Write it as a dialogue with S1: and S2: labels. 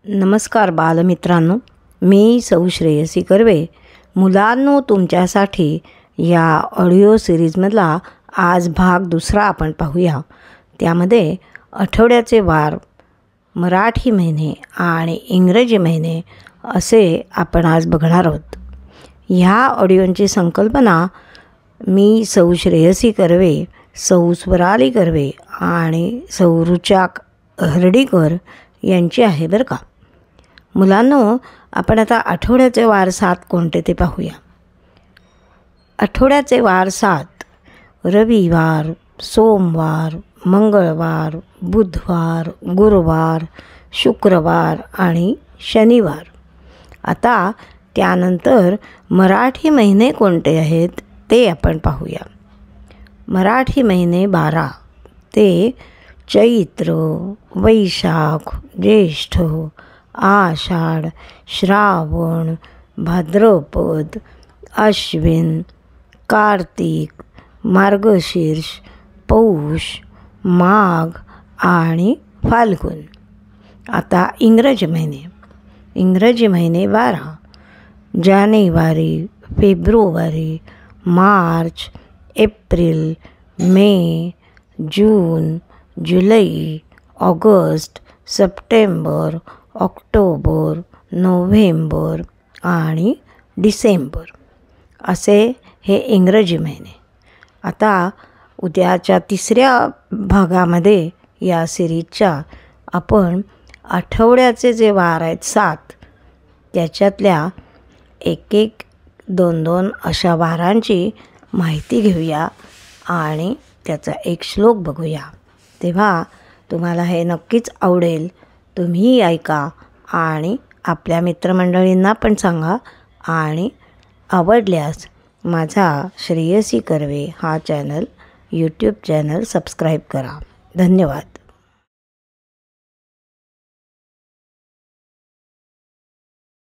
S1: नमस्कार बालमित्रांनो, मी सौ श्रेयसी कर्वे. मुलांनो, तुमच्यासाठी या ऑडिओ सिरीजमधला आज भाग दुसरा आपण पाहूया. त्यामध्ये आठवड्याचे वार, मराठी महिने आणि इंग्रजी महिने असे आपण आज बघणार आहोत. ह्या ऑडिओंची संकल्पना मी सौ श्रेयसी कर्वे, सौ स्वराली कर्वे आणि सौ रुचा हर्डीकर यांची आहे बरं का. मुलांनो, आपण आता आठवड्याचे वार 7 कोणते ते पाहूया. आठवड्याचे वार 7 रविवार, सोमवार, मंगळवार, बुधवार, गुरुवार, शुक्रवार आणि शनिवार. आता त्यानंतर मराठी महिने कोणते आहेत ते आपण पाहूया. मराठी महिने 12 ते चैत्र, वैशाख, ज्येष्ठ, आषाढ, श्रावण, भाद्रपद, अश्विन, कार्तिक, मार्गशीर्ष, पौष, माघ आणि फाल्गुन. आता इंग्रजी महिने 12 जानेवारी, फेब्रुवारी, मार्च, एप्रिल, मे, जून, जुलै, ऑगस्ट, सप्टेंबर, ऑक्टोबर, नोव्हेंबर आणि डिसेंबर असे हे इंग्रजी महिने. आता उद्याच्या तिसऱ्या भागामध्ये या सिरीजच्या आपण आठवड्याचे जे वार आहेत 7 त्याच्यातल्या एक 2 अशा वारांची माहिती घेऊया आणि त्याचा एक श्लोक बघूया. तेव्हा तुम्हाला हे नक्कीच आवडेल. तुम्हीही ऐका आणि आपल्या मित्रमंडळींना पण सांगा आणि आवडल्यास माझा श्रेयसी कर्वे हा यूट्यूब चॅनल सबस्क्राईब करा. धन्यवाद.